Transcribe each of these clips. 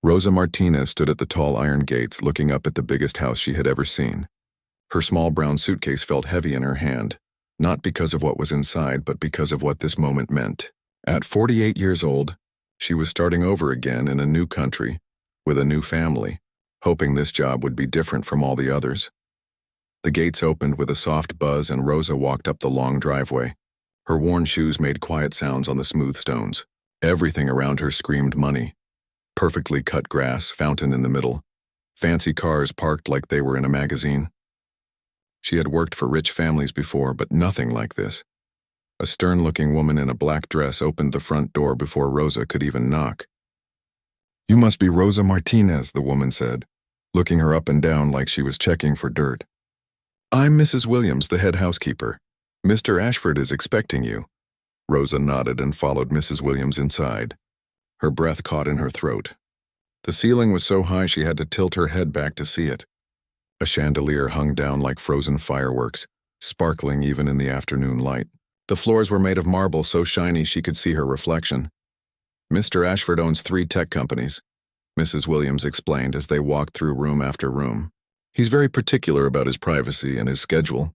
Rosa Martinez stood at the tall iron gates looking up at the biggest house she had ever seen. Her small brown suitcase felt heavy in her hand, not because of what was inside but because of what this moment meant. At 48 years old, she was starting over again in a new country, with a new family, hoping this job would be different from all the others. The gates opened with a soft buzz and Rosa walked up the long driveway. Her worn shoes made quiet sounds on the smooth stones. Everything around her screamed money. Perfectly cut grass, fountain in the middle, fancy cars parked like they were in a magazine. She had worked for rich families before, but nothing like this. A stern-looking woman in a black dress opened the front door before Rosa could even knock. "You must be Rosa Martinez," the woman said, looking her up and down like she was checking for dirt. "I'm Mrs. Williams, the head housekeeper. Mr. Ashford is expecting you." Rosa nodded and followed Mrs. Williams inside. Her breath caught in her throat. The ceiling was so high she had to tilt her head back to see it. A chandelier hung down like frozen fireworks, sparkling even in the afternoon light. The floors were made of marble so shiny she could see her reflection. "Mr. Ashford owns 3 tech companies," Mrs. Williams explained as they walked through room after room. "He's very particular about his privacy and his schedule.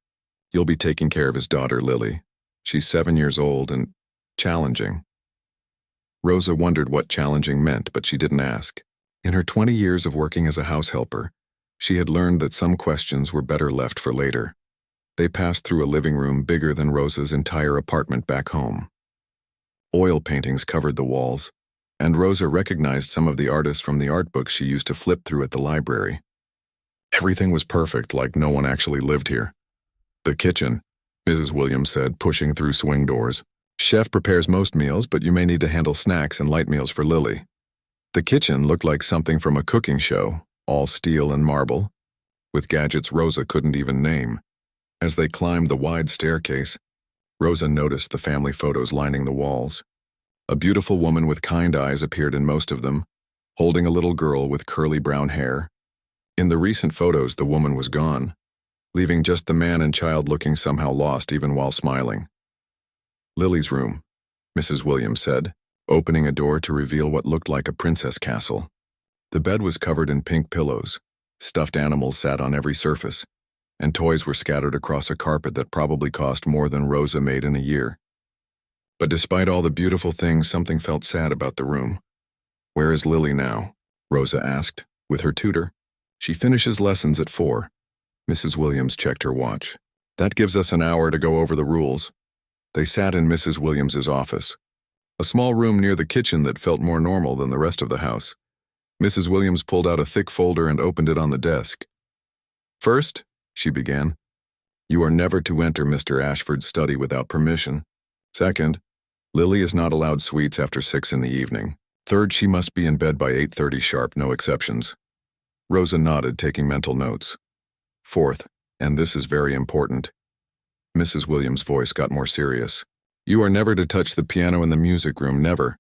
You'll be taking care of his daughter, Lily. She's 7 years old and challenging." Rosa wondered what challenging meant, but she didn't ask. In her 20 years of working as a house helper, she had learned that some questions were better left for later. They passed through a living room bigger than Rosa's entire apartment back home. Oil paintings covered the walls, and Rosa recognized some of the artists from the art books she used to flip through at the library. Everything was perfect, like no one actually lived here. "The kitchen," Mrs. Williams said, pushing through swing doors. "Chef prepares most meals, but you may need to handle snacks and light meals for Lily." The kitchen looked like something from a cooking show, all steel and marble, with gadgets Rosa couldn't even name. As they climbed the wide staircase, Rosa noticed the family photos lining the walls. A beautiful woman with kind eyes appeared in most of them, holding a little girl with curly brown hair. In the recent photos, the woman was gone, leaving just the man and child looking somehow lost even while smiling. "Lily's room," Mrs. Williams said, opening a door to reveal what looked like a princess castle. The bed was covered in pink pillows, stuffed animals sat on every surface, and toys were scattered across a carpet that probably cost more than Rosa made in a year. But despite all the beautiful things, something felt sad about the room. "Where is Lily now?" Rosa asked, with her tutor. "She finishes lessons at 4. Mrs. Williams checked her watch. "That gives us an hour to go over the rules." They sat in Mrs. Williams's office, a small room near the kitchen that felt more normal than the rest of the house. Mrs. Williams pulled out a thick folder and opened it on the desk. "First," she began, "you are never to enter Mr. Ashford's study without permission. Second, Lily is not allowed sweets after 6 in the evening. Third, she must be in bed by 8:30 sharp, no exceptions." Rosa nodded, taking mental notes. "Fourth, and this is very important," Mrs. Williams' voice got more serious, "you are never to touch the piano in the music room, never.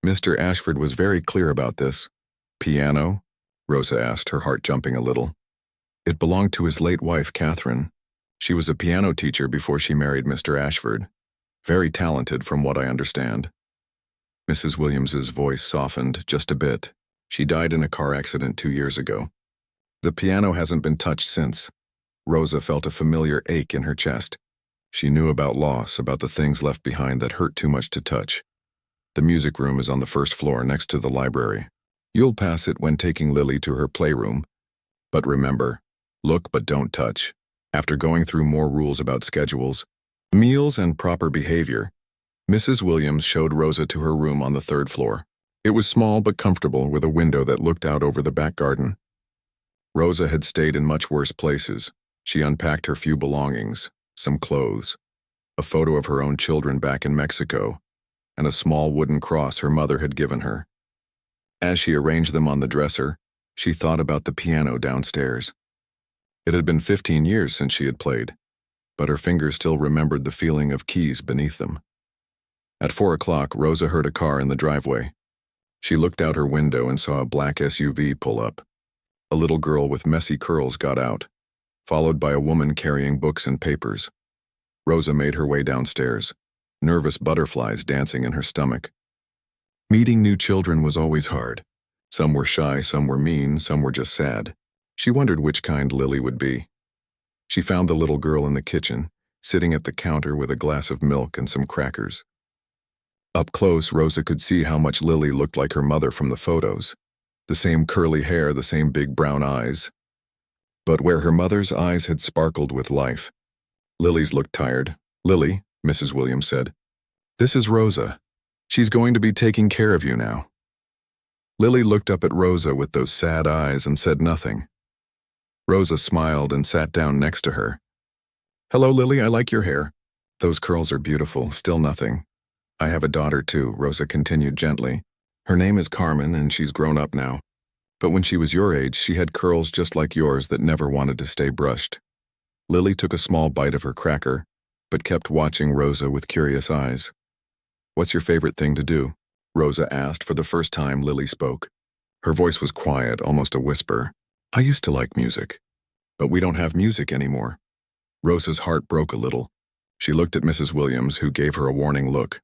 Mr. Ashford was very clear about this." "Piano?" Rosa asked, her heart jumping a little. "It belonged to his late wife, Catherine. She was a piano teacher before she married Mr. Ashford. Very talented, from what I understand." Mrs. Williams's voice softened just a bit. "She died in a car accident 2 years ago. The piano hasn't been touched since." Rosa felt a familiar ache in her chest. She knew about loss, about the things left behind that hurt too much to touch. "The music room is on the first floor next to the library. You'll pass it when taking Lily to her playroom. But remember, look but don't touch." After going through more rules about schedules, meals, and proper behavior, Mrs. Williams showed Rosa to her room on the 3rd floor. It was small but comfortable, with a window that looked out over the back garden. Rosa had stayed in much worse places. She unpacked her few belongings, some clothes, a photo of her own children back in Mexico, and a small wooden cross her mother had given her. As she arranged them on the dresser, she thought about the piano downstairs. It had been 15 years since she had played, but her fingers still remembered the feeling of keys beneath them. At 4 o'clock, Rosa heard a car in the driveway. She looked out her window and saw a black SUV pull up. A little girl with messy curls got out, followed by a woman carrying books and papers. Rosa made her way downstairs, nervous butterflies dancing in her stomach. Meeting new children was always hard. Some were shy, some were mean, some were just sad. She wondered which kind Lily would be. She found the little girl in the kitchen, sitting at the counter with a glass of milk and some crackers. Up close, Rosa could see how much Lily looked like her mother from the photos. The same curly hair, the same big brown eyes. But where her mother's eyes had sparkled with life, Lily's looked tired. "Lily," Mrs. Williams said, "this is Rosa. She's going to be taking care of you now." Lily looked up at Rosa with those sad eyes and said nothing. Rosa smiled and sat down next to her. "Hello, Lily, I like your hair. Those curls are beautiful, still nothing. I have a daughter too," Rosa continued gently. "Her name is Carmen and she's grown up now. But when she was your age, she had curls just like yours that never wanted to stay brushed." Lily took a small bite of her cracker, but kept watching Rosa with curious eyes. "What's your favorite thing to do?" Rosa asked for the first time Lily spoke. Her voice was quiet, almost a whisper. "I used to like music, but we don't have music anymore." Rosa's heart broke a little. She looked at Mrs. Williams, who gave her a warning look.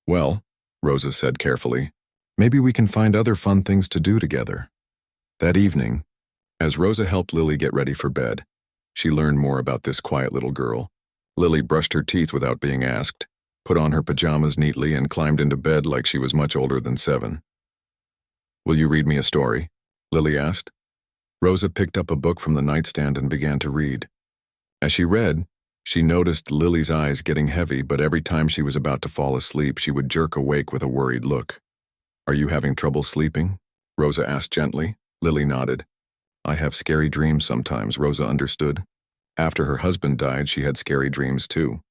"Well," Rosa said carefully, "maybe we can find other fun things to do together." That evening, as Rosa helped Lily get ready for bed, she learned more about this quiet little girl. Lily brushed her teeth without being asked, put on her pajamas neatly, and climbed into bed like she was much older than 7. "Will you read me a story?" Lily asked. Rosa picked up a book from the nightstand and began to read. As she read, she noticed Lily's eyes getting heavy, but every time she was about to fall asleep, she would jerk awake with a worried look. "Are you having trouble sleeping?" Rosa asked gently. Lily nodded. "I have scary dreams sometimes," Rosa understood. After her husband died, she had scary dreams too.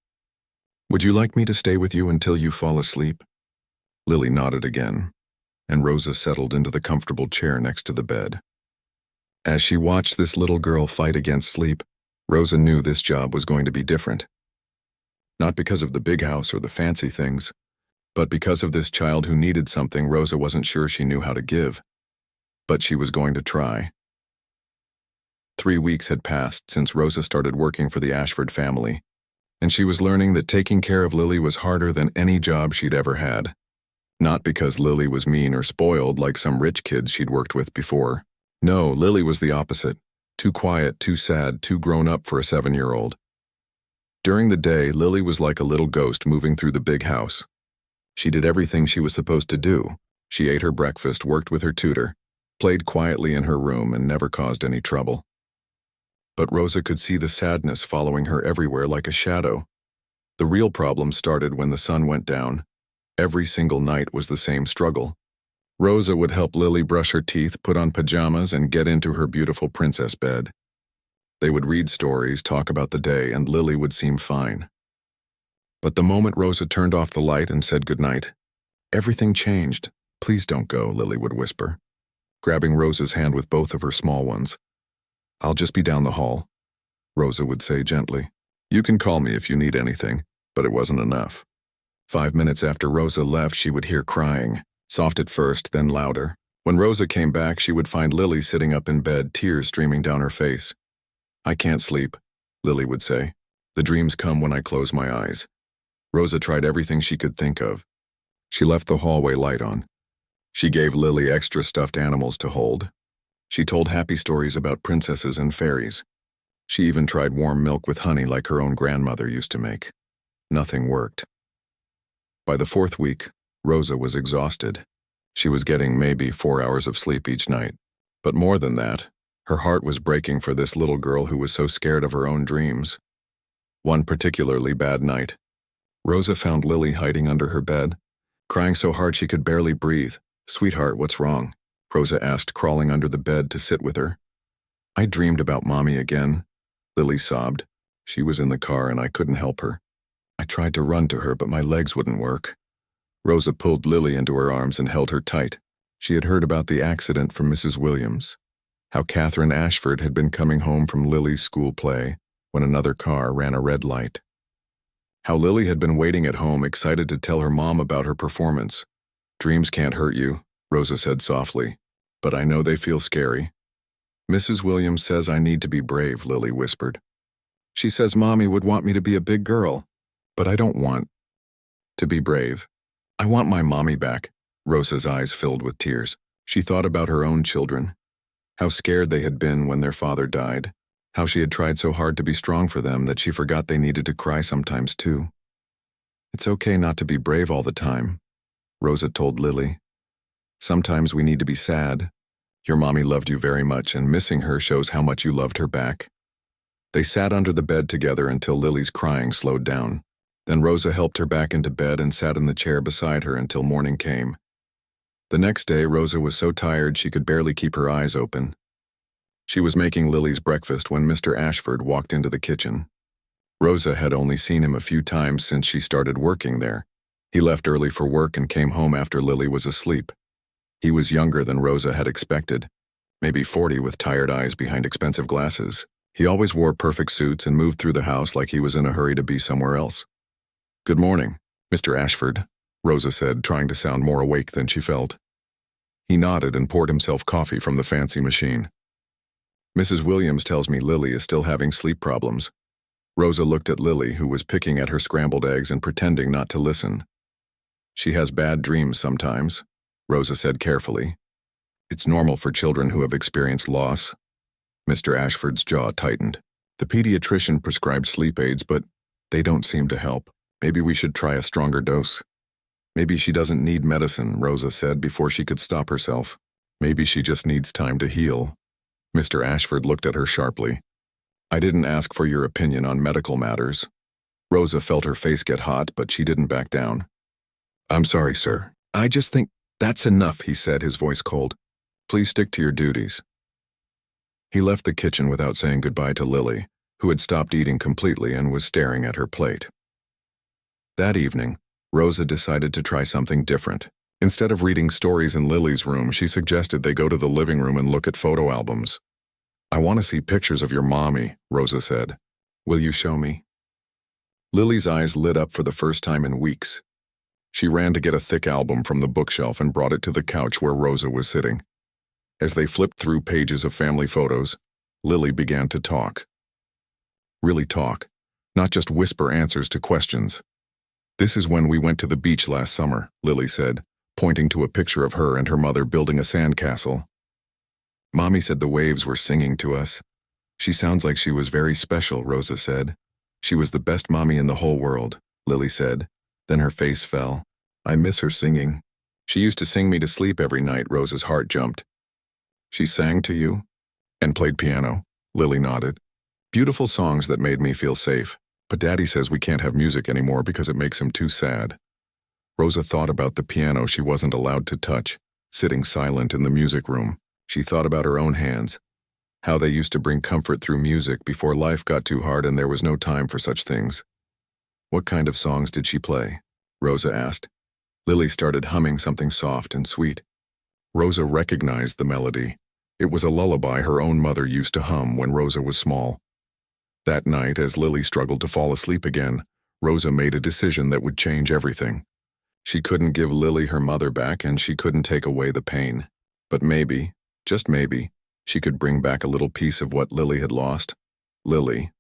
"Would you like me to stay with you until you fall asleep?" Lily nodded again, and Rosa settled into the comfortable chair next to the bed. As she watched this little girl fight against sleep, Rosa knew this job was going to be different. Not because of the big house or the fancy things, but because of this child who needed something Rosa wasn't sure she knew how to give. But she was going to try. 3 weeks had passed since Rosa started working for the Ashford family, and she was learning that taking care of Lily was harder than any job she'd ever had. Not because Lily was mean or spoiled like some rich kids she'd worked with before. No, Lily was the opposite. Too quiet, too sad, too grown up for a 7-year-old. During the day, Lily was like a little ghost moving through the big house. She did everything she was supposed to do. She ate her breakfast, worked with her tutor, played quietly in her room, and never caused any trouble. But Rosa could see the sadness following her everywhere like a shadow. The real problem started when the sun went down. Every single night was the same struggle. Rosa would help Lily brush her teeth, put on pajamas, and get into her beautiful princess bed. They would read stories, talk about the day, and Lily would seem fine. But the moment Rosa turned off the light and said goodnight, everything changed. "Please don't go," Lily would whisper, grabbing Rosa's hand with both of her small ones. "I'll just be down the hall," Rosa would say gently. "You can call me if you need anything," but it wasn't enough. 5 minutes after Rosa left, she would hear crying, soft at first, then louder. When Rosa came back, she would find Lily sitting up in bed, tears streaming down her face. "I can't sleep," Lily would say. "The dreams come when I close my eyes." Rosa tried everything she could think of. She left the hallway light on. She gave Lily extra stuffed animals to hold. She told happy stories about princesses and fairies. She even tried warm milk with honey like her own grandmother used to make. Nothing worked. By the 4th week, Rosa was exhausted. She was getting maybe 4 hours of sleep each night. But more than that, her heart was breaking for this little girl who was so scared of her own dreams. One particularly bad night, Rosa found Lily hiding under her bed, crying so hard she could barely breathe. "Sweetheart, what's wrong?" Rosa asked, crawling under the bed to sit with her. "I dreamed about Mommy again," Lily sobbed. She was in the car and I couldn't help her. I tried to run to her, but my legs wouldn't work. Rosa pulled Lily into her arms and held her tight. She had heard about the accident from Mrs. Williams, how Catherine Ashford had been coming home from Lily's school play when another car ran a red light. How Lily had been waiting at home, excited to tell her mom about her performance. "Dreams can't hurt you," Rosa said softly, "but I know they feel scary." "Mrs. Williams says I need to be brave," Lily whispered. "She says Mommy would want me to be a big girl, but I don't want to be brave. I want my mommy back." Rosa's eyes filled with tears. She thought about her own children, how scared they had been when their father died, how she had tried so hard to be strong for them that she forgot they needed to cry sometimes too. "It's okay not to be brave all the time," Rosa told Lily. "Sometimes we need to be sad. Your mommy loved you very much, and missing her shows how much you loved her back." They sat under the bed together until Lily's crying slowed down. Then Rosa helped her back into bed and sat in the chair beside her until morning came. The next day, Rosa was so tired she could barely keep her eyes open. She was making Lily's breakfast when Mr. Ashford walked into the kitchen. Rosa had only seen him a few times since she started working there. He left early for work and came home after Lily was asleep. He was younger than Rosa had expected, maybe 40 with tired eyes behind expensive glasses. He always wore perfect suits and moved through the house like he was in a hurry to be somewhere else. "Good morning, Mr. Ashford," Rosa said, trying to sound more awake than she felt. He nodded and poured himself coffee from the fancy machine. "Mrs. Williams tells me Lily is still having sleep problems." Rosa looked at Lily, who was picking at her scrambled eggs and pretending not to listen. "She has bad dreams sometimes," Rosa said carefully. "It's normal for children who have experienced loss." Mr. Ashford's jaw tightened. "The pediatrician prescribed sleep aids, but they don't seem to help. Maybe we should try a stronger dose." "Maybe she doesn't need medicine," Rosa said before she could stop herself. "Maybe she just needs time to heal." Mr. Ashford looked at her sharply. "I didn't ask for your opinion on medical matters." Rosa felt her face get hot, but she didn't back down. "I'm sorry, sir. I just think—" "That's enough," he said, his voice cold. "Please stick to your duties." He left the kitchen without saying goodbye to Lily, who had stopped eating completely and was staring at her plate. That evening, Rosa decided to try something different. Instead of reading stories in Lily's room, she suggested they go to the living room and look at photo albums. "I want to see pictures of your mommy," Rosa said. "Will you show me?" Lily's eyes lit up for the first time in weeks. She ran to get a thick album from the bookshelf and brought it to the couch where Rosa was sitting. As they flipped through pages of family photos, Lily began to talk. Really talk, not just whisper answers to questions. "This is when we went to the beach last summer," Lily said, pointing to a picture of her and her mother building a sandcastle. "Mommy said the waves were singing to us. She sounds like she was very special," Rosa said. "She was the best mommy in the whole world," Lily said. Then her face fell. "I miss her singing. She used to sing me to sleep every night." Rosa's heart jumped. "She sang to you?" "And played piano," Lily nodded. "Beautiful songs that made me feel safe. But Daddy says we can't have music anymore because it makes him too sad." Rosa thought about the piano she wasn't allowed to touch, sitting silent in the music room. She thought about her own hands, how they used to bring comfort through music before life got too hard and there was no time for such things. "What kind of songs did she play?" Rosa asked. Lily started humming something soft and sweet. Rosa recognized the melody. It was a lullaby her own mother used to hum when Rosa was small. That night, as Lily struggled to fall asleep again, Rosa made a decision that would change everything. She couldn't give Lily her mother back, and she couldn't take away the pain. But maybe, just maybe, she could bring back a little piece of what Lily had lost. "Lily,"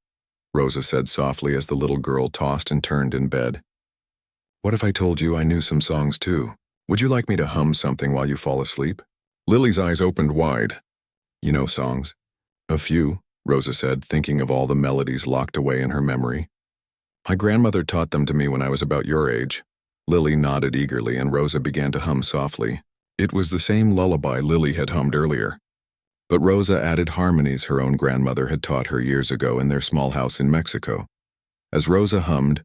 Rosa said softly as the little girl tossed and turned in bed. "What if I told you I knew some songs too? Would you like me to hum something while you fall asleep?" Lily's eyes opened wide. "You know songs?" "A few," Rosa said, thinking of all the melodies locked away in her memory. "My grandmother taught them to me when I was about your age." Lily nodded eagerly and Rosa began to hum softly. It was the same lullaby Lily had hummed earlier. But Rosa added harmonies her own grandmother had taught her years ago in their small house in Mexico. As Rosa hummed,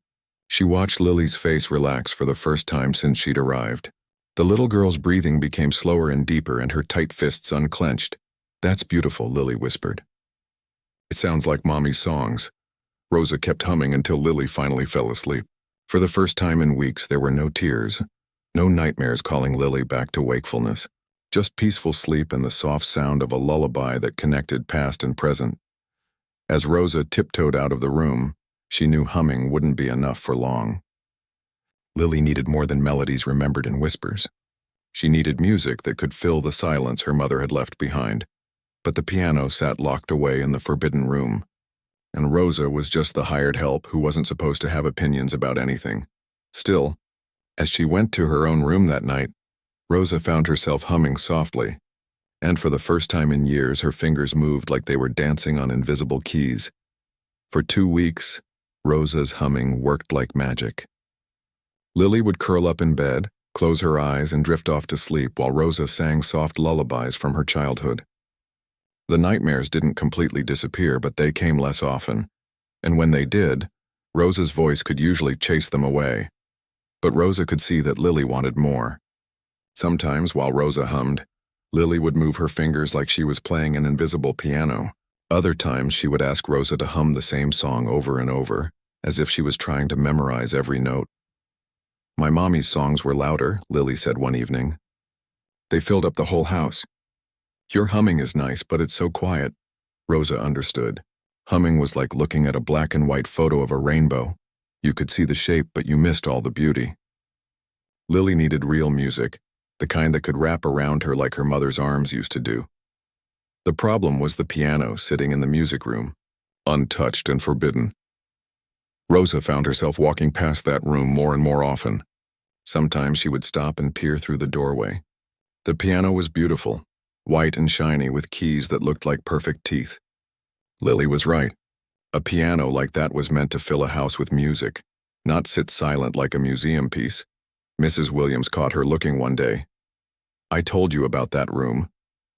she watched Lily's face relax for the first time since she'd arrived. The little girl's breathing became slower and deeper and her tight fists unclenched. "That's beautiful," Lily whispered. "It sounds like Mommy's songs." Rosa kept humming until Lily finally fell asleep. For the first time in weeks, there were no tears, no nightmares calling Lily back to wakefulness, just peaceful sleep and the soft sound of a lullaby that connected past and present. As Rosa tiptoed out of the room, she knew humming wouldn't be enough for long. Lily needed more than melodies remembered in whispers. She needed music that could fill the silence her mother had left behind. But the piano sat locked away in the forbidden room, and Rosa was just the hired help who wasn't supposed to have opinions about anything. Still, as she went to her own room that night, Rosa found herself humming softly, and for the first time in years her fingers moved like they were dancing on invisible keys. For 2 weeks, Rosa's humming worked like magic. Lily would curl up in bed, close her eyes, and drift off to sleep while Rosa sang soft lullabies from her childhood. The nightmares didn't completely disappear, but they came less often, and when they did, Rosa's voice could usually chase them away. But Rosa could see that Lily wanted more. Sometimes, while Rosa hummed, Lily would move her fingers like she was playing an invisible piano. Other times, she would ask Rosa to hum the same song over and over, as if she was trying to memorize every note. "My mommy's songs were louder," Lily said one evening. "They filled up the whole house." "Your humming is nice, but it's so quiet." Rosa understood. Humming was like looking at a black and white photo of a rainbow. You could see the shape, but you missed all the beauty. Lily needed real music, the kind that could wrap around her like her mother's arms used to do. The problem was the piano sitting in the music room, untouched and forbidden. Rosa found herself walking past that room more and more often. Sometimes she would stop and peer through the doorway. The piano was beautiful, white and shiny with keys that looked like perfect teeth. Lily was right. A piano like that was meant to fill a house with music, not sit silent like a museum piece. Mrs. Williams caught her looking one day. "I told you about that room,"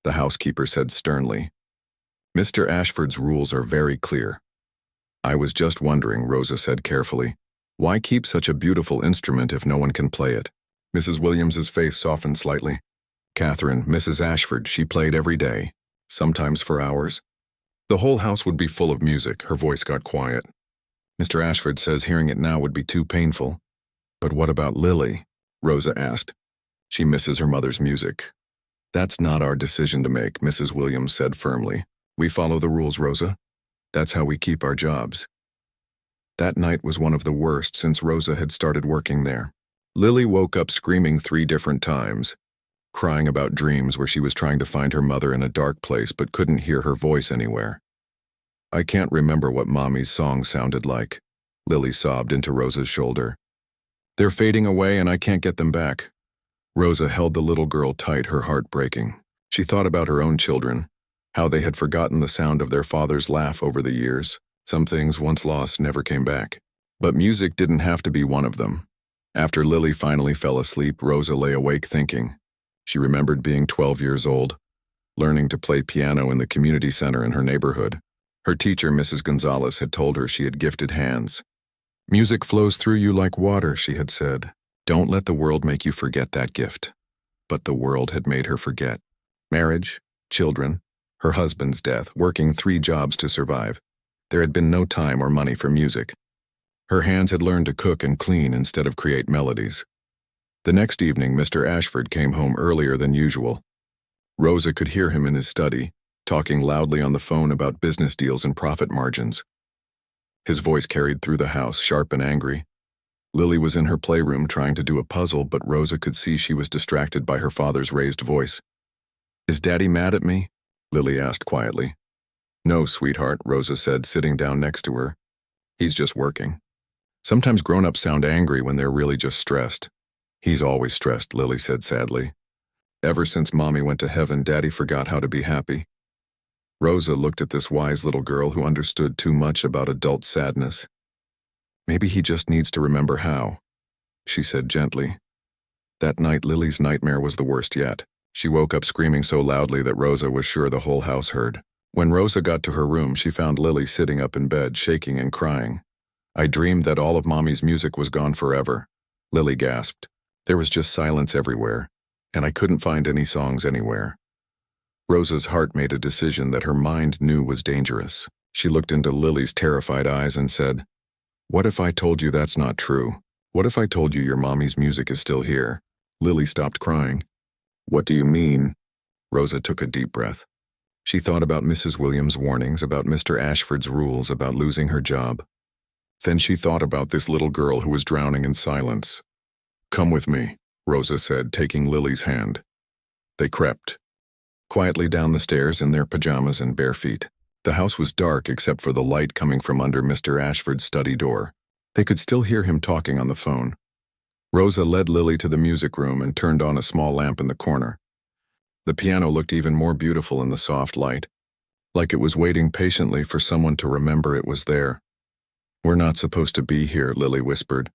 the housekeeper said sternly. "Mr. Ashford's rules are very clear." "I was just wondering," Rosa said carefully. "Why keep such a beautiful instrument if no one can play it?" Mrs. Williams's face softened slightly. "Catherine, Mrs. Ashford, she played every day, sometimes for hours. The whole house would be full of music." Her voice got quiet. "Mr. Ashford says hearing it now would be too painful." "But what about Lily?" Rosa asked. "She misses her mother's music." "That's not our decision to make," Mrs. Williams said firmly. "We follow the rules, Rosa. That's how we keep our jobs." That night was one of the worst since Rosa had started working there. Lily woke up screaming 3 different times, crying about dreams where she was trying to find her mother in a dark place but couldn't hear her voice anywhere. "I can't remember what Mommy's song sounded like," Lily sobbed into Rosa's shoulder. "They're fading away and I can't get them back." Rosa held the little girl tight, her heart breaking. She thought about her own children, how they had forgotten the sound of their father's laugh over the years. Some things once lost never came back. But music didn't have to be one of them. After Lily finally fell asleep, Rosa lay awake thinking. She remembered being 12 years old, learning to play piano in the community center in her neighborhood. Her teacher, Mrs. Gonzalez, had told her she had gifted hands. "Music flows through you like water," she had said. "Don't let the world make you forget that gift." But the world had made her forget. Marriage, children, her husband's death, working 3 jobs to survive. There had been no time or money for music. Her hands had learned to cook and clean instead of create melodies. The next evening, Mr. Ashford came home earlier than usual. Rosa could hear him in his study, talking loudly on the phone about business deals and profit margins. His voice carried through the house, sharp and angry. Lily was in her playroom trying to do a puzzle, but Rosa could see she was distracted by her father's raised voice. "Is Daddy mad at me?" Lily asked quietly. "No, sweetheart," Rosa said, sitting down next to her. "He's just working." Sometimes grown-ups sound angry when they're really just stressed. "He's always stressed," Lily said sadly. "Ever since Mommy went to heaven, Daddy forgot how to be happy." Rosa looked at this wise little girl who understood too much about adult sadness. "Maybe he just needs to remember how," she said gently. That night, Lily's nightmare was the worst yet. She woke up screaming so loudly that Rosa was sure the whole house heard. When Rosa got to her room, she found Lily sitting up in bed, shaking and crying. "I dreamed that all of Mommy's music was gone forever," Lily gasped. "There was just silence everywhere, and I couldn't find any songs anywhere." Rosa's heart made a decision that her mind knew was dangerous. She looked into Lily's terrified eyes and said, "What if I told you that's not true? What if I told you your Mommy's music is still here?" Lily stopped crying. "What do you mean?" Rosa took a deep breath. She thought about Mrs. Williams' warnings, about Mr. Ashford's rules, about losing her job. Then she thought about this little girl who was drowning in silence. "Come with me," Rosa said, taking Lily's hand. They crept quietly down the stairs in their pajamas and bare feet. The house was dark except for the light coming from under Mr. Ashford's study door. They could still hear him talking on the phone. Rosa led Lily to the music room and turned on a small lamp in the corner. The piano looked even more beautiful in the soft light, like it was waiting patiently for someone to remember it was there. "We're not supposed to be here," Lily whispered,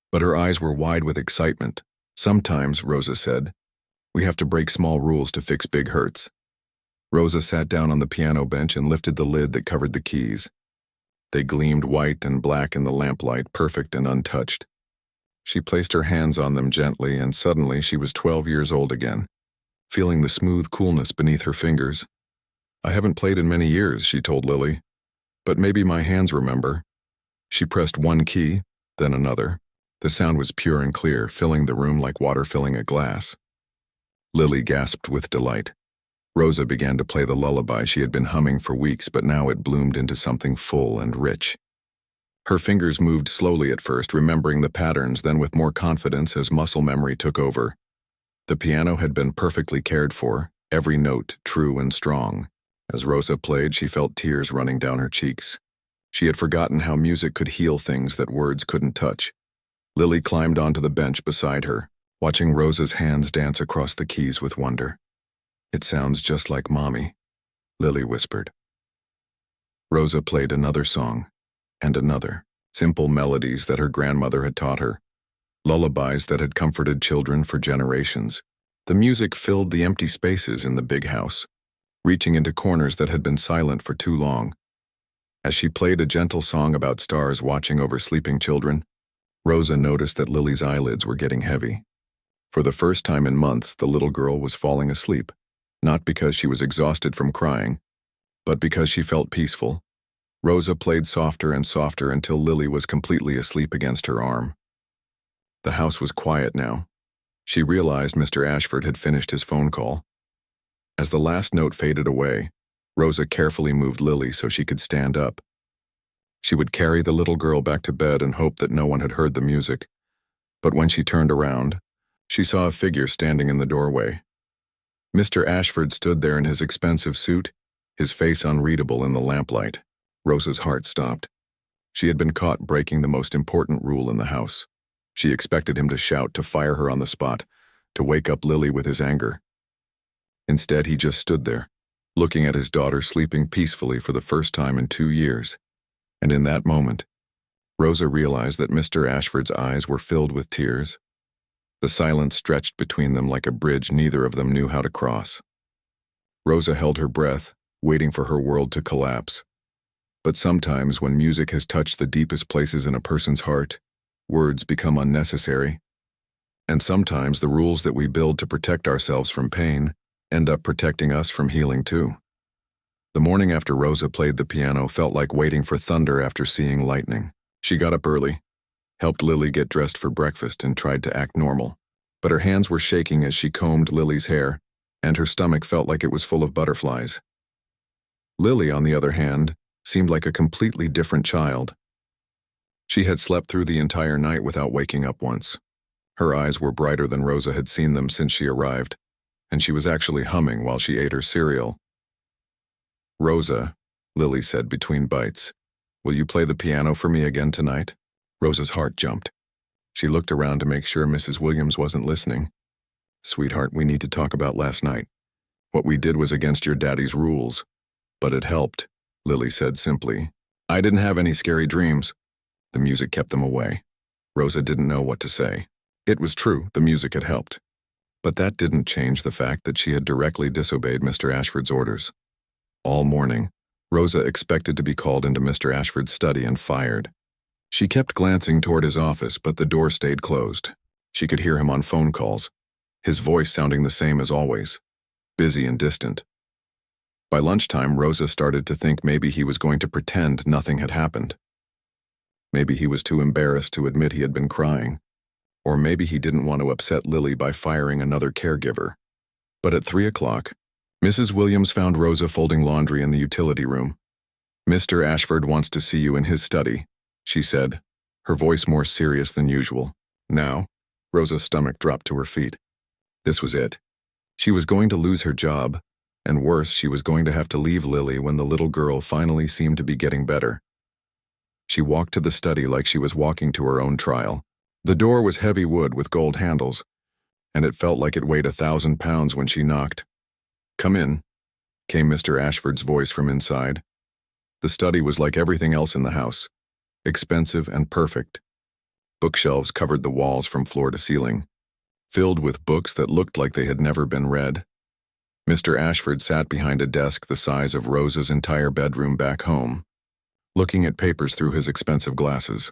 but her eyes were wide with excitement. "Sometimes," Rosa said, "we have to break small rules to fix big hurts." Rosa sat down on the piano bench and lifted the lid that covered the keys. They gleamed white and black in the lamplight, perfect and untouched. She placed her hands on them gently, and suddenly she was 12 years old again, feeling the smooth coolness beneath her fingers. "I haven't played in many years," she told Lily, "but maybe my hands remember." She pressed one key, then another. The sound was pure and clear, filling the room like water filling a glass. Lily gasped with delight. Rosa began to play the lullaby she had been humming for weeks, but now it bloomed into something full and rich. Her fingers moved slowly at first, remembering the patterns, then with more confidence as muscle memory took over. The piano had been perfectly cared for, every note true and strong. As Rosa played, she felt tears running down her cheeks. She had forgotten how music could heal things that words couldn't touch. Lily climbed onto the bench beside her, watching Rosa's hands dance across the keys with wonder. "It sounds just like Mommy," Lily whispered. Rosa played another song, and another, simple melodies that her grandmother had taught her, lullabies that had comforted children for generations. The music filled the empty spaces in the big house, reaching into corners that had been silent for too long. As she played a gentle song about stars watching over sleeping children, Rosa noticed that Lily's eyelids were getting heavy. For the first time in months, the little girl was falling asleep, not because she was exhausted from crying, but because she felt peaceful. Rosa played softer and softer until Lily was completely asleep against her arm. The house was quiet now. She realized Mr. Ashford had finished his phone call. As the last note faded away, Rosa carefully moved Lily so she could stand up. She would carry the little girl back to bed and hope that no one had heard the music. But when she turned around, she saw a figure standing in the doorway. Mr. Ashford stood there in his expensive suit, his face unreadable in the lamplight. Rosa's heart stopped. She had been caught breaking the most important rule in the house. She expected him to shout, to fire her on the spot, to wake up Lily with his anger. Instead, he just stood there, looking at his daughter sleeping peacefully for the first time in 2 years. And in that moment, Rosa realized that Mr. Ashford's eyes were filled with tears. The silence stretched between them like a bridge neither of them knew how to cross. Rosa held her breath, waiting for her world to collapse. But sometimes, when music has touched the deepest places in a person's heart, words become unnecessary. And sometimes the rules that we build to protect ourselves from pain end up protecting us from healing too. The morning after Rosa played the piano felt like waiting for thunder after seeing lightning. She got up early, helped Lily get dressed for breakfast, and tried to act normal. But her hands were shaking as she combed Lily's hair, and her stomach felt like it was full of butterflies. Lily, on the other hand, seemed like a completely different child. She had slept through the entire night without waking up once. Her eyes were brighter than Rosa had seen them since she arrived, and she was actually humming while she ate her cereal. "Rosa," Lily said between bites, "will you play the piano for me again tonight?" Rosa's heart jumped. She looked around to make sure Mrs. Williams wasn't listening. "Sweetheart, we need to talk about last night. What we did was against your daddy's rules. But it helped," Lily said simply. "I didn't have any scary dreams. The music kept them away." Rosa didn't know what to say. It was true, the music had helped. But that didn't change the fact that she had directly disobeyed Mr. Ashford's orders. All morning, Rosa expected to be called into Mr. Ashford's study and fired. She kept glancing toward his office, but the door stayed closed. She could hear him on phone calls, his voice sounding the same as always, busy and distant. By lunchtime, Rosa started to think maybe he was going to pretend nothing had happened. Maybe he was too embarrassed to admit he had been crying. Or maybe he didn't want to upset Lily by firing another caregiver. But at 3 o'clock, Mrs. Williams found Rosa folding laundry in the utility room. "Mr. Ashford wants to see you in his study," she said, her voice more serious than usual. Now, Rosa's stomach dropped to her feet. This was it. She was going to lose her job, and worse, she was going to have to leave Lily when the little girl finally seemed to be getting better. She walked to the study like she was walking to her own trial, The door was heavy wood with gold handles, and it felt like it weighed 1,000 pounds when she knocked. "Come in," came Mr. Ashford's voice from inside. The study was like everything else in the house, expensive and perfect. Bookshelves covered the walls from floor to ceiling, filled with books that looked like they had never been read. Mr. Ashford sat behind a desk the size of Rosa's entire bedroom back home, looking at papers through his expensive glasses.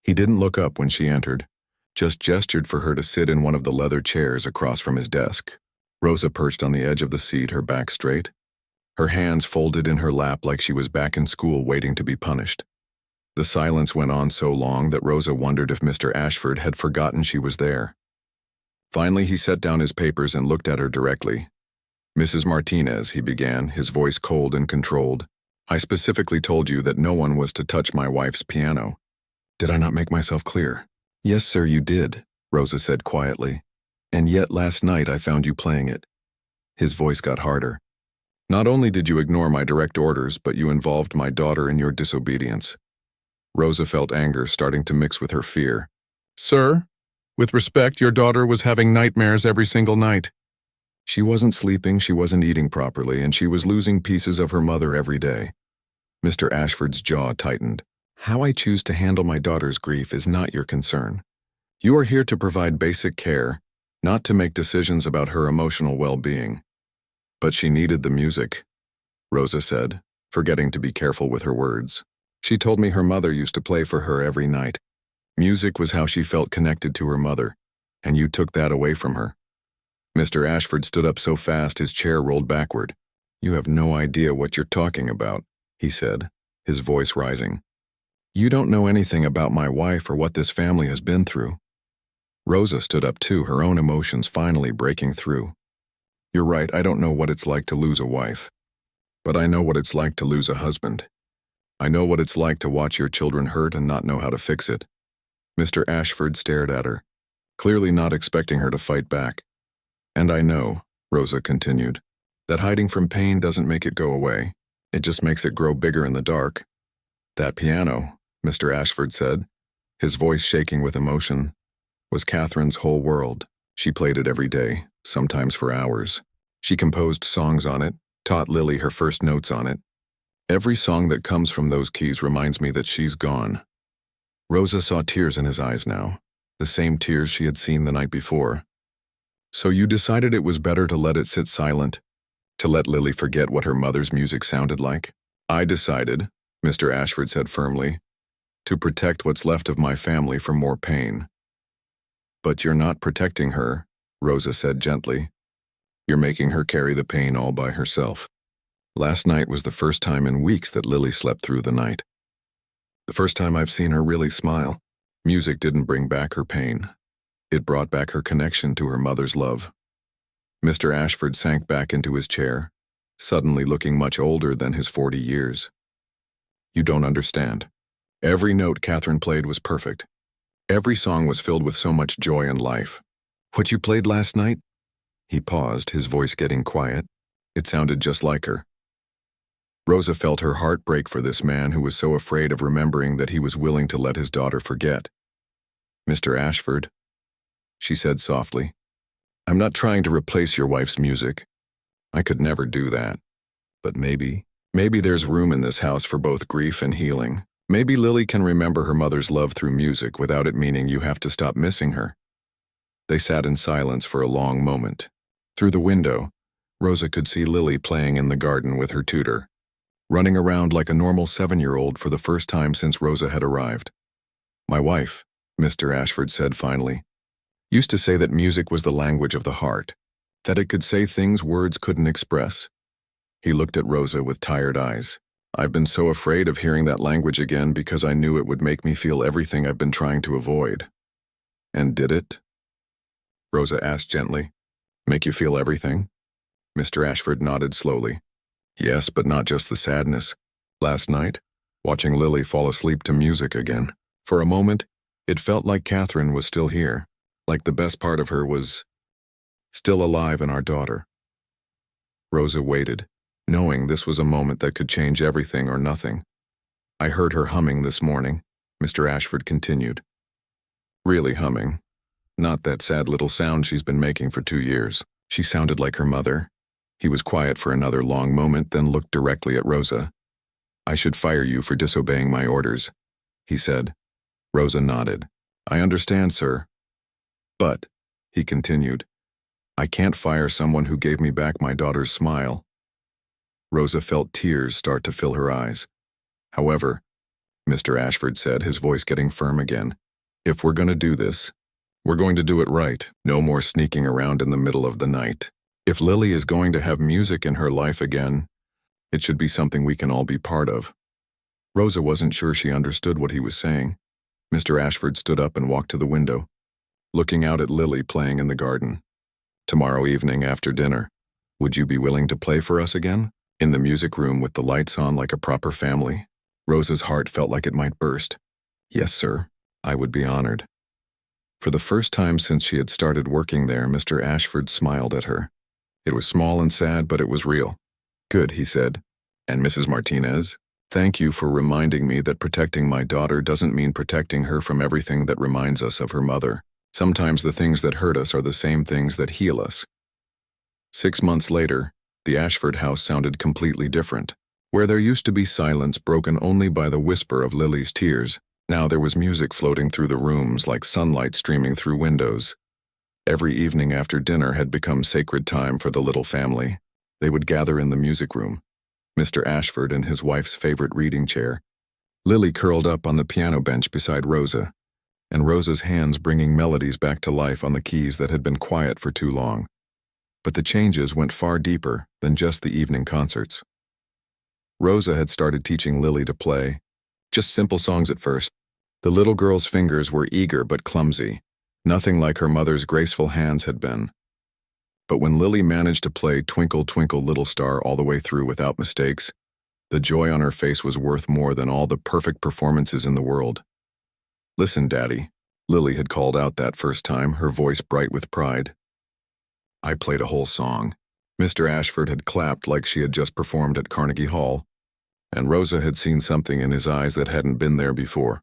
He didn't look up when she entered, just gestured for her to sit in one of the leather chairs across from his desk. Rosa perched on the edge of the seat, her back straight, her hands folded in her lap like she was back in school waiting to be punished. The silence went on so long that Rosa wondered if Mr. Ashford had forgotten she was there. Finally, he set down his papers and looked at her directly. "Mrs. Martinez," he began, his voice cold and controlled, "I specifically told you that no one was to touch my wife's piano. Did I not make myself clear?" "Yes, sir, you did," Rosa said quietly. "And yet last night I found you playing it." His voice got harder. "Not only did you ignore my direct orders, but you involved my daughter in your disobedience." Rosa felt anger starting to mix with her fear. "Sir, with respect, your daughter was having nightmares every single night." "She wasn't sleeping, she wasn't eating properly, and she was losing pieces of her mother every day." Mr. Ashford's jaw tightened. "How I choose to handle my daughter's grief is not your concern. You are here to provide basic care, not to make decisions about her emotional well-being." "But she needed the music," Rosa said, forgetting to be careful with her words. "She told me her mother used to play for her every night. Music was how she felt connected to her mother, and you took that away from her." Mr. Ashford stood up so fast his chair rolled backward. "You have no idea what you're talking about," he said, his voice rising. "You don't know anything about my wife or what this family has been through." Rosa stood up too, her own emotions finally breaking through. "You're right, I don't know what it's like to lose a wife. But I know what it's like to lose a husband. I know what it's like to watch your children hurt and not know how to fix it." Mr. Ashford stared at her, clearly not expecting her to fight back. "And I know," Rosa continued, "that hiding from pain doesn't make it go away. It just makes it grow bigger in the dark. That piano," Mr. Ashford said, his voice shaking with emotion, "was Catherine's whole world. She played it every day, sometimes for hours. She composed songs on it, taught Lily her first notes on it. Every song that comes from those keys reminds me that she's gone." Rosa saw tears in his eyes now, the same tears she had seen the night before. "So you decided it was better to let it sit silent, to let Lily forget what her mother's music sounded like?" "I decided," Mr. Ashford said firmly, "to protect what's left of my family from more pain." "But you're not protecting her," Rosa said gently. "You're making her carry the pain all by herself." Last night was the first time in weeks that Lily slept through the night. The first time I've seen her really smile. Music didn't bring back her pain. It brought back her connection to her mother's love. Mr. Ashford sank back into his chair, suddenly looking much older than his 40 years. "You don't understand. Every note Catherine played was perfect. Every song was filled with so much joy and life. What you played last night?" He paused, his voice getting quiet. It sounded just like her. Rosa felt her heart break for this man who was so afraid of remembering that he was willing to let his daughter forget. "Mr. Ashford," she said softly, "I'm not trying to replace your wife's music. I could never do that. But maybe there's room in this house for both grief and healing. Maybe Lily can remember her mother's love through music without it meaning you have to stop missing her." They sat in silence for a long moment. Through the window, Rosa could see Lily playing in the garden with her tutor, running around like a normal 7-year-old for the first time since Rosa had arrived. "My wife," Mr. Ashford said finally, "used to say that music was the language of the heart, that it could say things words couldn't express." He looked at Rosa with tired eyes. "I've been so afraid of hearing that language again because I knew it would make me feel everything I've been trying to avoid." "And did it?" Rosa asked gently. "Make you feel everything?" Mr. Ashford nodded slowly. "Yes, but not just the sadness. Last night, watching Lily fall asleep to music again. For a moment, it felt like Catherine was still here, like the best part of her was still alive in our daughter." Rosa waited, knowing this was a moment that could change everything or nothing. "I heard her humming this morning," Mr. Ashford continued. Really humming. Not that sad little sound she's been making for 2 years. She sounded like her mother. He was quiet for another long moment, then looked directly at Rosa. I should fire you for disobeying my orders, he said. Rosa nodded. I understand, sir. But, he continued, I can't fire someone who gave me back my daughter's smile. Rosa felt tears start to fill her eyes. However, Mr. Ashford said, his voice getting firm again, if we're going to do this, we're going to do it right. No more sneaking around in the middle of the night. If Lily is going to have music in her life again, it should be something we can all be part of. Rosa wasn't sure she understood what he was saying. Mr. Ashford stood up and walked to the window, looking out at Lily playing in the garden. Tomorrow evening after dinner, would you be willing to play for us again? In the music room with the lights on like a proper family. Rosa's heart felt like it might burst. Yes, sir, I would be honored. For the first time since she had started working there, Mr. Ashford smiled at her. It was small and sad, but it was real. Good, he said. And Mrs. Martinez, thank you for reminding me that protecting my daughter doesn't mean protecting her from everything that reminds us of her mother. Sometimes the things that hurt us are the same things that heal us. 6 months later, the Ashford house sounded completely different. Where there used to be silence broken only by the whisper of Lily's tears, now there was music floating through the rooms like sunlight streaming through windows. Every evening after dinner had become sacred time for the little family. They would gather in the music room, Mr. Ashford in his wife's favorite reading chair, Lily curled up on the piano bench beside Rosa, and Rosa's hands bringing melodies back to life on the keys that had been quiet for too long. But the changes went far deeper than just the evening concerts. Rosa had started teaching Lily to play, just simple songs at first. The little girl's fingers were eager but clumsy, nothing like her mother's graceful hands had been. But when Lily managed to play Twinkle, Twinkle, Little Star all the way through without mistakes, the joy on her face was worth more than all the perfect performances in the world. Listen, Daddy, Lily had called out that first time, her voice bright with pride. I played a whole song. Mr. Ashford had clapped like she had just performed at Carnegie Hall, and Rosa had seen something in his eyes that hadn't been there before.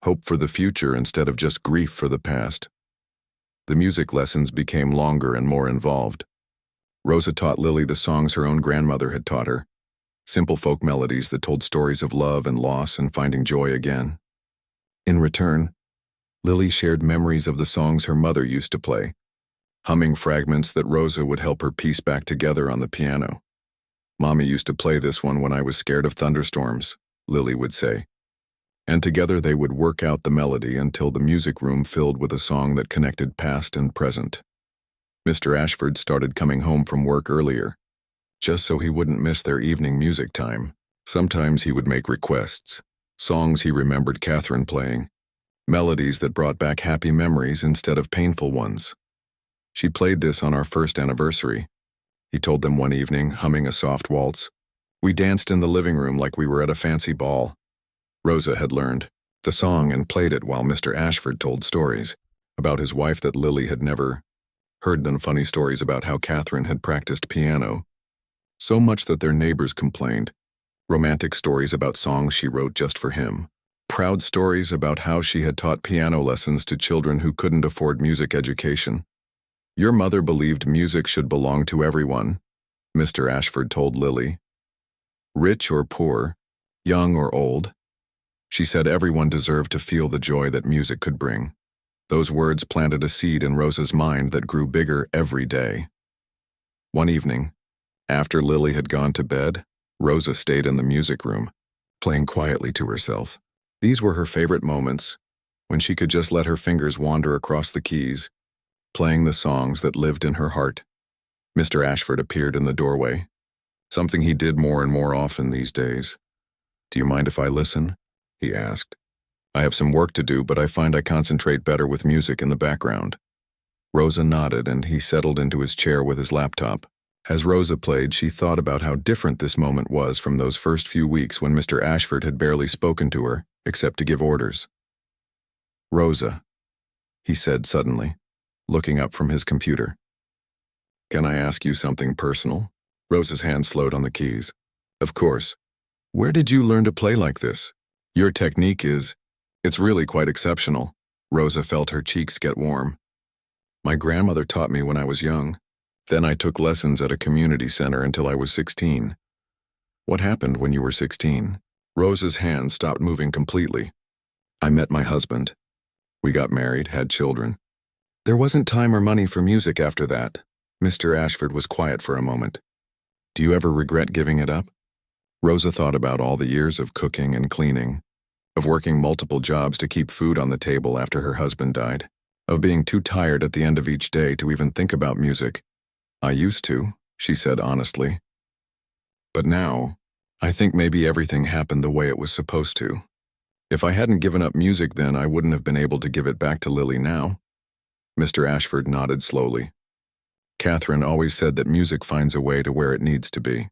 Hope for the future instead of just grief for the past. The music lessons became longer and more involved. Rosa taught Lily the songs her own grandmother had taught her, simple folk melodies that told stories of love and loss and finding joy again. In return, Lily shared memories of the songs her mother used to play, humming fragments that Rosa would help her piece back together on the piano. Mommy used to play this one when I was scared of thunderstorms, Lily would say. And together they would work out the melody until the music room filled with a song that connected past and present. Mr. Ashford started coming home from work earlier, just so he wouldn't miss their evening music time. Sometimes he would make requests, songs he remembered Catherine playing, melodies that brought back happy memories instead of painful ones. She played this on our first anniversary, he told them one evening, humming a soft waltz. We danced in the living room like we were at a fancy ball. Rosa had learned the song and played it while Mr. Ashford told stories about his wife that Lily had never heard, them funny stories about how Catherine had practiced piano, so much that their neighbors complained, romantic stories about songs she wrote just for him, proud stories about how she had taught piano lessons to children who couldn't afford music education. Your mother believed music should belong to everyone, Mr. Ashford told Lily. Rich or poor, young or old. She said everyone deserved to feel the joy that music could bring. Those words planted a seed in Rosa's mind that grew bigger every day. One evening, after Lily had gone to bed, Rosa stayed in the music room, playing quietly to herself. These were her favorite moments, when she could just let her fingers wander across the keys, playing the songs that lived in her heart. Mr. Ashford appeared in the doorway, something he did more and more often these days. Do you mind if I listen? He asked. I have some work to do, but I find I concentrate better with music in the background. Rosa nodded, and he settled into his chair with his laptop. As Rosa played, she thought about how different this moment was from those first few weeks when Mr. Ashford had barely spoken to her, except to give orders. Rosa, he said suddenly, looking up from his computer. Can I ask you something personal? Rosa's hand slowed on the keys. Of course. Where did you learn to play like this? Your technique it's really quite exceptional. Rosa felt her cheeks get warm. My grandmother taught me when I was young. Then I took lessons at a community center until I was 16. What happened when you were 16? Rosa's hand stopped moving completely. I met my husband. We got married, had children. There wasn't time or money for music after that. Mr. Ashford was quiet for a moment. Do you ever regret giving it up? Rosa thought about all the years of cooking and cleaning, of working multiple jobs to keep food on the table after her husband died, of being too tired at the end of each day to even think about music. I used to, she said honestly. But now, I think maybe everything happened the way it was supposed to. If I hadn't given up music then, I wouldn't have been able to give it back to Lily now. Mr. Ashford nodded slowly. Catherine always said that music finds a way to where it needs to be.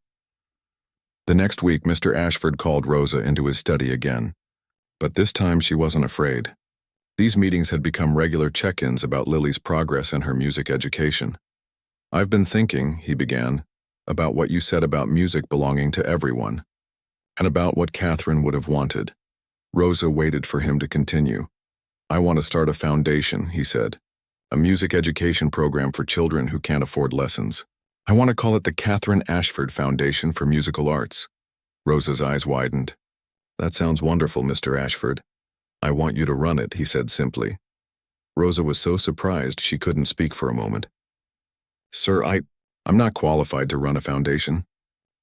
The next week, Mr. Ashford called Rosa into his study again. But this time she wasn't afraid. These meetings had become regular check-ins about Lily's progress in her music education. I've been thinking, he began, about what you said about music belonging to everyone, and about what Catherine would have wanted. Rosa waited for him to continue. I want to start a foundation, he said. A music education program for children who can't afford lessons. I want to call it the Catherine Ashford Foundation for Musical Arts. Rosa's eyes widened. That sounds wonderful, Mr. Ashford. I want you to run it, he said simply. Rosa was so surprised she couldn't speak for a moment. Sir, I'm not qualified to run a foundation.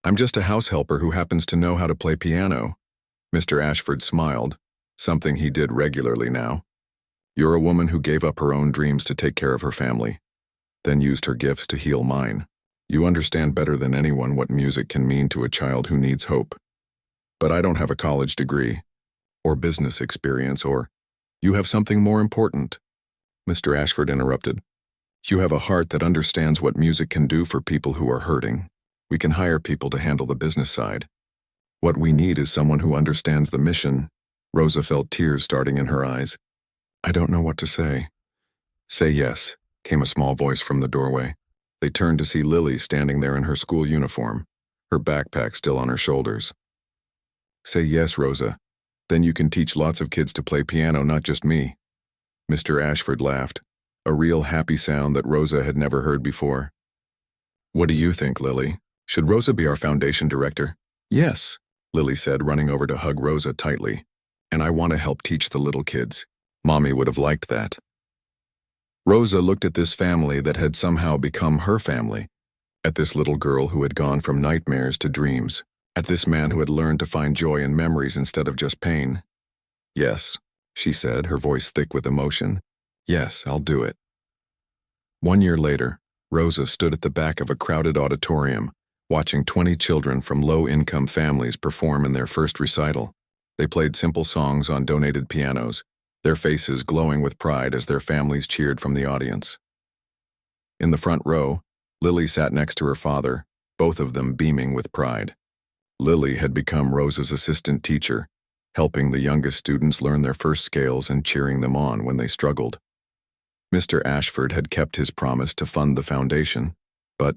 I'm just a house helper who happens to know how to play piano. Mr. Ashford smiled, something he did regularly now. You're a woman who gave up her own dreams to take care of her family, then used her gifts to heal mine. You understand better than anyone what music can mean to a child who needs hope. But I don't have a college degree, or business experience, or you have something more important. Mr. Ashford interrupted. You have a heart that understands what music can do for people who are hurting. We can hire people to handle the business side. What we need is someone who understands the mission. Rosa felt tears starting in her eyes. I don't know what to say. Say yes, came a small voice from the doorway. They turned to see Lily standing there in her school uniform, her backpack still on her shoulders. Say yes, Rosa. Then you can teach lots of kids to play piano, not just me. Mr. Ashford laughed, a real happy sound that Rosa had never heard before. What do you think, Lily? Should Rosa be our foundation director? Yes, Lily said, running over to hug Rosa tightly. And I want to help teach the little kids. Mommy would have liked that. Rosa looked at this family that had somehow become her family, at this little girl who had gone from nightmares to dreams, at this man who had learned to find joy in memories instead of just pain. Yes, she said, her voice thick with emotion. Yes, I'll do it. 1 year later, Rosa stood at the back of a crowded auditorium, watching 20 children from low-income families perform in their first recital. They played simple songs on donated pianos, their faces glowing with pride as their families cheered from the audience. In the front row, Lily sat next to her father, both of them beaming with pride. Lily had become Rosa's assistant teacher, helping the youngest students learn their first scales and cheering them on when they struggled. Mr. Ashford had kept his promise to fund the foundation, but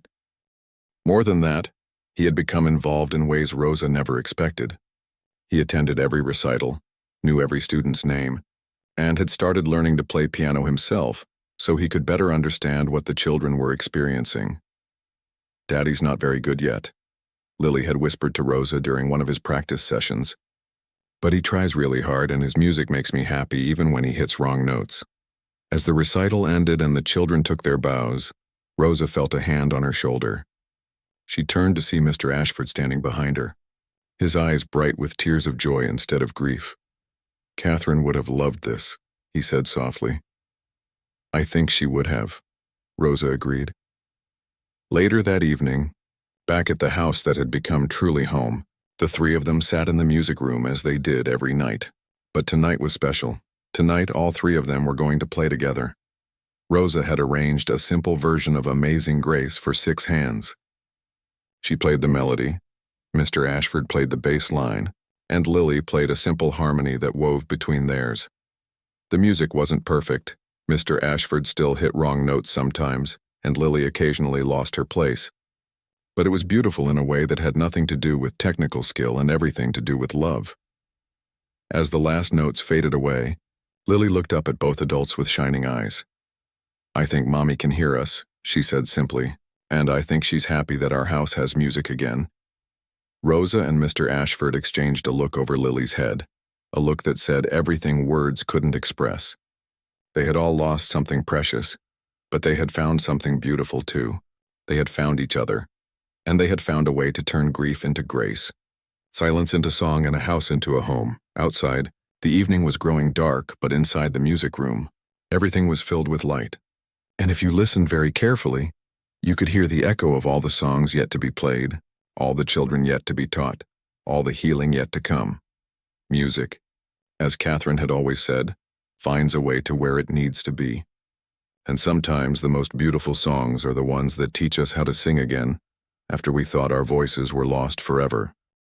more than that, he had become involved in ways Rosa never expected. He attended every recital, knew every student's name, and had started learning to play piano himself so he could better understand what the children were experiencing. Daddy's not very good yet, Lily had whispered to Rosa during one of his practice sessions. But he tries really hard and his music makes me happy even when he hits wrong notes. As the recital ended and the children took their bows, Rosa felt a hand on her shoulder. She turned to see Mr. Ashford standing behind her, his eyes bright with tears of joy instead of grief. Catherine would have loved this, he said softly. I think she would have, Rosa agreed. Later that evening, back at the house that had become truly home, the three of them sat in the music room as they did every night. But tonight was special. Tonight, all three of them were going to play together. Rosa had arranged a simple version of Amazing Grace for 6 hands. She played the melody, Mr. Ashford played the bass line, and Lily played a simple harmony that wove between theirs. The music wasn't perfect. Mr. Ashford still hit wrong notes sometimes, and Lily occasionally lost her place. But it was beautiful in a way that had nothing to do with technical skill and everything to do with love. As the last notes faded away, Lily looked up at both adults with shining eyes. "I think Mommy can hear us," she said simply, "and I think she's happy that our house has music again." Rosa and Mr. Ashford exchanged a look over Lily's head, a look that said everything words couldn't express. They had all lost something precious, but they had found something beautiful too. They had found each other, and they had found a way to turn grief into grace, silence into song, and a house into a home. Outside, the evening was growing dark, but inside the music room, everything was filled with light. And if you listened very carefully, you could hear the echo of all the songs yet to be played, all the children yet to be taught, all the healing yet to come. Music, as Catherine had always said, finds a way to where it needs to be. And sometimes the most beautiful songs are the ones that teach us how to sing again after we thought our voices were lost forever.